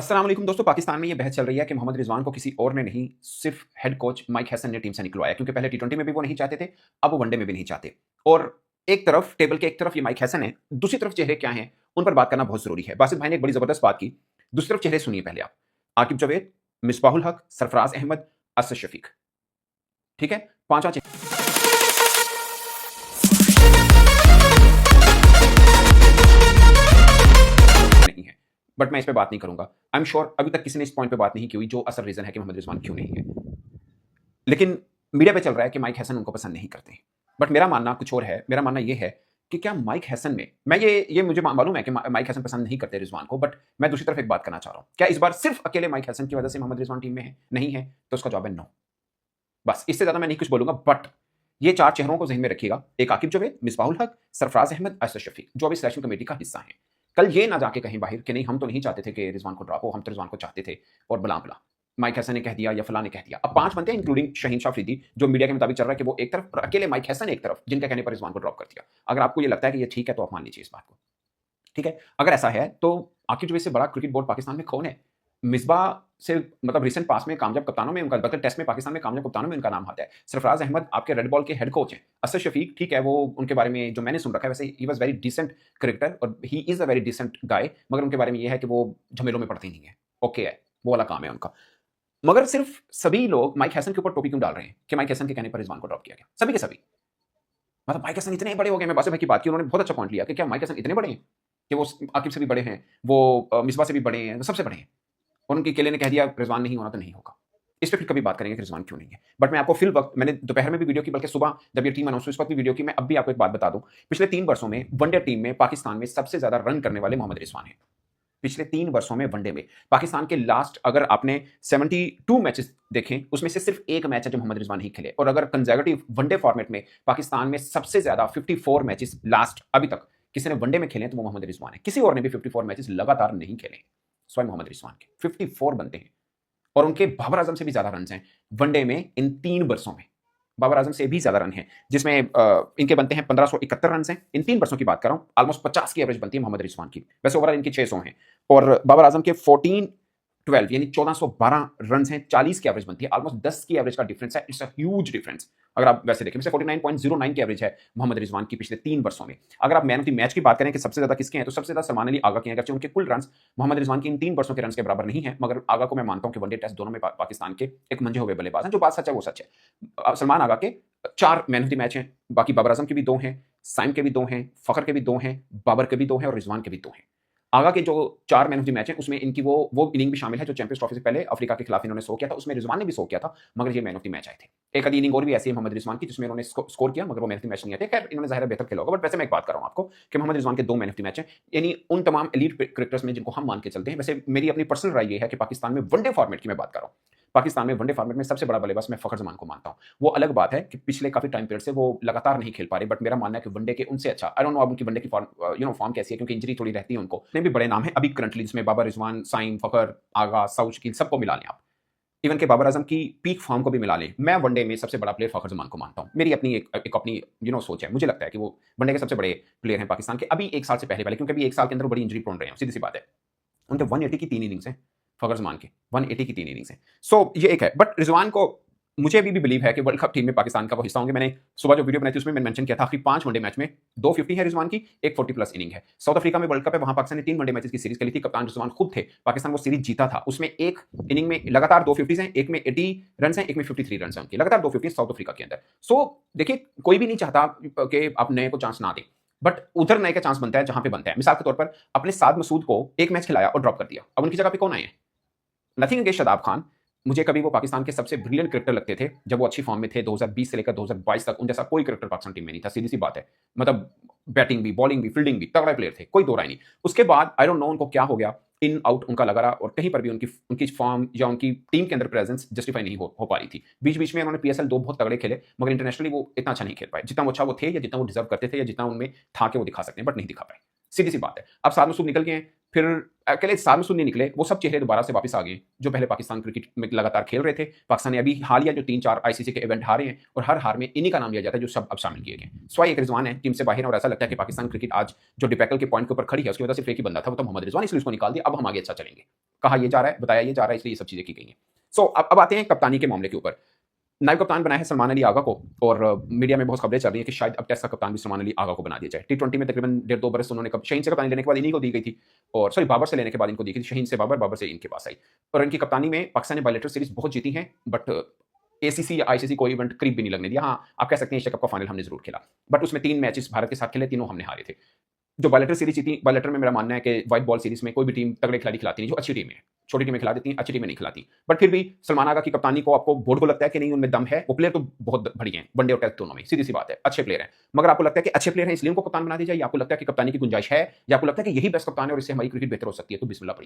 अस्सलाम वालेकुम दोस्तों। पाकिस्तान में ये बहस चल रही है कि मोहम्मद रिजवान को किसी और ने नहीं, सिर्फ हेड कोच माइक हैसन ने टीम से निकलवाया, क्योंकि पहले टी20 में भी वो नहीं चाहते थे, अब वो वनडे में भी नहीं चाहते। और एक तरफ टेबल के एक तरफ ये माइक हैसन है, दूसरी तरफ चेहरे क्या हैं उन पर बात करना बहुत जरूरी है। बासित भाई ने एक बड़ी जबरदस्त बात की, दूसरी तरफ चेहरे सुनिए पहले आप। आकिब जावेद, मिसबाहुल हक, सरफराज अहमद, असद शफीक। ठीक है, पांचवा नहीं है, बट मैं इस पे बात नहीं करूंगा। आई एम श्योर अभी तक किसी ने इस पॉइंट पे बात नहीं की हुई जो असल रीजन है कि मोहम्मद रिजवान क्यों नहीं है। लेकिन मीडिया पे चल रहा है कि माइक हैसन उनको पसंद नहीं करते। बट मेरा मानना कुछ और है। मेरा मानना ये है कि क्या माइक हैसन में, मैं ये मुझे मालूम है कि माइक हैसन पसंद नहीं करते रिजवान को, बट मैं दूसरी तरफ एक बात करना चाह रहा हूं। क्या इस बार सिर्फ अकेले माइक हैसन की वजह से मोहम्मद रिजवान टीम में है? नहीं है, तो उसका जवाब है नो। बस इससे ज्यादा मैं नहीं कुछ बोलूंगा। बट ये चार चेहरों को ज़हन में रखिएगा, एक आकिब जावेद, मिसबाहुल हक, सरफराज अहमद, असद शफीक, जो अभी सिलेक्शन कमेटी का हिस्सा है। कल ये ना जाके कहीं बाहर कि नहीं हम तो नहीं चाहते थे कि रिजवान को ड्रॉप हो, हम तो रिजवान को चाहते थे और बला बला माइक हैसन ने कह दिया या फला ने कह दिया। अब पांच बनते हैं इंक्लूडिंग शाहीन शाह अफरीदी, जो मीडिया के मुताबिक चल रहा है कि वो एक तरफ और अकेले माइक हैसन एक तरफ, जिनके कहने पर रिजवान को ड्रॉप कर दिया। अगर आपको ये लगता है कि ये ठीक है तो आप मान लीजिए इस बात को। ठीक है, अगर ऐसा है तो आकिब जावेद से बड़ा क्रिकेट बोर्ड पाकिस्तान में कौन है? मिसबाह से मतलब रिसेंट पास में कामयाब कप्तानों में उनका, बल्कि टेस्ट में पाकिस्तान में कामयाब कप्तानों में उनका नाम आता है। सरफराज अहमद आपके रेड बॉल के हेड कोच हैं। असद शफीक, ठीक है, वो उनके बारे में जो मैंने सुन रखा है, वैसे he was very decent cricketer और he is a very decent guy, मगर उनके बारे में ये है कि वो झमेलों में पड़ते नहीं है। ओके है, वो वाला काम है उनका। मगर सिर्फ सभी लोग माइक हैसन के ऊपर टोपी क्यों डाल रहे हैं कि माइक हैसन के कहने पर रिजवान को ड्रॉप किया गया? सभी के सभी, मतलब माइक हैसन इतने बड़े हो गए। मैं बासित भाई की बात की, उन्होंने बहुत अच्छा पॉइंट लिया कि क्या माइक हैसन इतने बड़े हैं कि वो आकिब से भी बड़े हैं, वो मिसबा से भी बड़े हैं, सबसे बड़े हैं, और उनके केले ने कह दिया रिजवान नहीं होना तो नहीं होगा। इस पे फिर कभी बात करेंगे कि रिजवान क्यों नहीं है। बट मैं आपको फिल वक्त, मैंने दोपहर में भी वीडियो की, बल्कि सुबह जब ये टीम अनाउंस हुई उस वक्त भी वीडियो की। मैं अब भी आपको एक बात बता दूं, पिछले 3 वर्षों में वनडे टीम में पाकिस्तान में सबसे ज्यादा रन करने वाले मोहम्मद रिजवान हैं। पिछले 3 वर्षों में वनडे में पाकिस्तान के लास्ट, अगर आपने 72 मैचेस देखें, उसमें से सिर्फ एक मैच है जो मोहम्मद रिजवान ही खेले। और अगर कंजर्वेटिव वनडे फॉर्मेट में पाकिस्तान में सबसे ज्यादा 54 मैचेस लास्ट अभी तक किसी ने वनडे में खेले तो वो मोहम्मद रिजवान है। किसी और ने भी 54 मैचेस लगातार नहीं खेले, स्वयं मोहम्मद रिजवान के 54 बनते हैं। और उनके बाबर आजम से भी ज्यादा रन हैं वनडे में इन 3 वर्षों में। बाबर आजम से भी ज्यादा रन हैं, जिसमें इनके बनते हैं 1571 रन हैं। इन 3 वर्षों की बात कर रहा हूं, ऑलमोस्ट 50 की एवरेज बनती है मोहम्मद रिजवान की। वैसे ओवरऑल इनकी 600 हैं और बाबर आजम के 1412 यानी 1412 रन हैं, 40 की एवरेज बनती है। ऑलमोस्ट 10 की एवरेज का डिफरेंस है। It's a huge difference. अगर आप वैसे देखें, 49.09 की एवरेज है मोहम्मद रिजवान की पिछले 3 वर्षों में। अगर आप मैन ऑफ द मैच की बात करें कि सबसे ज्यादा किसके हैं, तो सबसे ज्यादा सलमान अली आगा के हैं। अगरचे उनके कुल रन मोहम्मद रिजवान की इन 3 वर्षों के रन के बराबर नहीं है, मगर आगा को मैं मानता हूं कि वनडे टेस्ट दोनों में पाकिस्तान के एक मंजे हुए बल्लेबाज हैं। जो बात सच है वो सच है। सलमान आगा के 4 मैन ऑफ द मैच हैं, बाकी बाबर आजम के भी 2 हैं, साइम के भी 2 हैं, फखर के भी 2 हैं, बाबर के भी 2 हैं और रिजवान के भी 2 हैं। आगा के जो 4 मैन ऑफ द मैच हैं उसमें इनकी वो इनिंग भी शामिल है जो चैंपियंस ट्रॉफी से पहले अफ्रीका के खिलाफ इन्होंने शो किया था। उसमें रिजवान ने भी शो किया था, मगर ये मैन ऑफ द मैच आए थे। एक आधी इनिंग और भी ऐसी है मोहम्मद रिजवान की जिसमें इन्होंने स्कोर किया, मगर वो मैन ऑफ द मैच नहीं आते। खैर, इन्होंने जाहिर बेहतर खेला होगा। बट वैसे मैं एक बात कर रहा हूं आपको कि मोहम्मद रिजवान के 2 मैन ऑफ द मैच हैं, यानी उन तमाम एलीट क्रिकेटर्स में जिनको हम मान के चलते हैं। वैसे मेरी अपनी पर्सनल राय ये है कि पाकिस्तान में वनडे फॉर्मेट की मैं बात कर रहा हूं, पाकिस्तान में वनडे फॉर्मेट में सबसे बड़ा बल्लेबाज मैं फखर जमान को मानता हूं। वो अलग बात है कि पिछले काफी टाइम पीरियड से वो लगातार नहीं खेल पा रहे, बट मेरा मानना है कि वनडे के उनसे अच्छा, आई डोंट नो अब उनकी वनडे की फॉर्म कैसी है, क्योंकि इंजरी थोड़ी रहती है उनको। भी बड़े नाम है अभी करंटली, जिसमें बाबर रिजवान, साइम, फखर, आगा, साउच की सबको मिला लें आप, इवन के बाबर आजम की पीक फॉर्म को भी मिला लें, मैं वनडे में सबसे बड़ा प्लेयर फखर जमान को मानता हूं। मेरी अपनी एक अपनी सोच है। मुझे लगता है कि वो वनडे के सबसे बड़े प्लेयर हैं पाकिस्तान के, अभी 1 साल से पहले वाले, क्योंकि अभी 1 साल के अंदर बड़ी इंजरी प्रोन रहे हैं, सीधी सी बात है। उनके 180 की 3 इनिंग्स हैं फखर जमान के, 180 की 3 इनिंग्स हैं। सो ये एक है। बट रिजवान को मुझे अभी भी बिलीव है कि वर्ल्ड कप टीम में पाकिस्तान का वो हिस्सा होंगे। मैंने सुबह जो वीडियो बनाई थी उसमें मैंने मेंशन किया था, आखिरी 5 वनडे मैच में 250 है रिजवान की, एक 40 प्लस इनिंग है। साउथ अफ्रीका में वर्ल्ड कप है, वहां पाकिस्तान ने 3 वनडे मैचेस की सीरीज खेली थी, कप्तान रिजवान खुद थे, पाकिस्तान वो सीरीज जीता था। उसमें एक इनिंग में लगातार 250 हैं, एक में 80 रन हैं, एक में 53 रन हैं उनकी, लगातार 250 साउथ अफ्रीका के अंदर। सो देखिए, कोई भी नहीं चाहता कि आप नए को चांस ना दें, बट उधर नए का चांस बनता है जहां पे बनता है। मिसाल के तौर पर अपने साद मसूद को एक मैच खिलाया और ड्रॉप कर दिया, अब उनकी जगह पे कौन आए हैं? नथिंग अगेंस्ट शादाब खान, मुझे कभी वो पाकिस्तान के सबसे ब्रिलियंट क्रिकेटर लगते थे जब वो अच्छी फॉर्म में थे। 2020 से लेकर 2022 तक उन जैसा कोई क्रिकेटर पाकिस्तान टीम में नहीं था, सीधी सी बात है। मतलब बैटिंग भी, बॉलिंग भी, फील्डिंग भी तगड़ा प्लेयर थे, कोई दो राय नहीं। उसके बाद आई डोंट नो उनको क्या हो गया, इन आउट उनका लगा रहा और कहीं पर भी उनकी फॉर्म या उनकी टीम के अंदर प्रेजेंस जस्टिफाई नहीं हो पा रही थी। बीच बीच में उन्होंने PSL 2 बहुत तगड़े खेले, मगर इंटरनेशनली वो इतना अच्छा नहीं खेल पाए, जितना वो अच्छा वो थे या जितना वो डिजर्व करते थे या जितना उनमें था कि वो दिखा सकते हैं, बट नहीं दिखा पाए। सीधी सी बात है। अब साद मसूद निकल गए हैं, फिर अकेले साद मसूद नहीं निकले, वो सब चेहरे दोबारा से वापस आ गए जो पहले पाकिस्तान क्रिकेट में लगातार खेल रहे थे। पाकिस्तान ने अभी हालिया जो 3-4 ICC के इवेंट हारे हैं, और हर हार में इन्हीं का नाम लिया जाता है जो सब अब शामिल किए गए। सो एक रिजवान है टीम से बाहर, और ऐसा लगता है कि पाकिस्तान क्रिकेट आज जो डिबेकल के पॉइंट के ऊपर खड़ी है उसकी वजह सिर्फ एक ही बंदा था, वो था मोहम्मद रिजवान, इसलिए उसको निकाल दिया, अब हम आगे अच्छा चलेंगे। कहा ये जा रहा है, बताया ये जा रहा है, इसलिए ये सब चीजें की गई हैं। सो अब आते हैं कप्तानी के मामले के ऊपर। नायब कप्तान बनाया है सलमान अली आगा को, और मीडिया में बहुत खबरें चल रही हैं कि शायद अब टेस्ट का कप्तान भी सलमान अली आगा को बना दिया जाए। T20 में तकरीबन 1.5-2 बरस उन्होंने शहीन से कप्तानी लेने के बाद इन्हीं को दी गई थी, और सॉरी बाबर से लेने के बाद इनको दी गई थी, शहीन से बाबर, बाबर से इनके पास आई। और इनकी कप्तानी में पाकिस्तान ने बायलैटरल सीरीज बहुत जीती हैं, बट एसीसी या आईसीसी कोई इवेंट करीब भी नहीं लगने दिया। हाँ, आप कह सकते हैं एशिया कप का फाइनल हमने जरूर खेला, बट उसमें 3 मैचेस भारत के साथ खेले, तीनों हमने हारे थे। जो बायलैटरल सीरीज जीती, बायलैटर में मेरा मानना है कि व्हाइट बॉल सीरीज में कोई भी टीम तगड़े खिलाड़ी खिलाती नहीं, जो अच्छी टीम है। छोटी टीमें खिला देती हैं, अच्छी टीमें नहीं खिलाती। बट फिर भी सलमान आगा की कप्तानी को आपको बोर्ड को लगता है कि नहीं उनमें दम है, वो प्लेयर तो बहुत बढ़िया हैं, वनडे और टेस्ट दोनों में, सीधी सी बात है, अच्छे प्लेयर हैं। मगर आपको लगता है कि अच्छे प्लेयर हैं इसलिए उनको कप्तान बना दिया जाए, या आपको लगता है कि कप्तानी की गुंजाइश है, या आपको लगता है कि यही बेस्ट कप्तान है और इससे हमारी क्रिकेट बेहतर हो सकती है? तो बिस्मिल्लाह पढ़िए।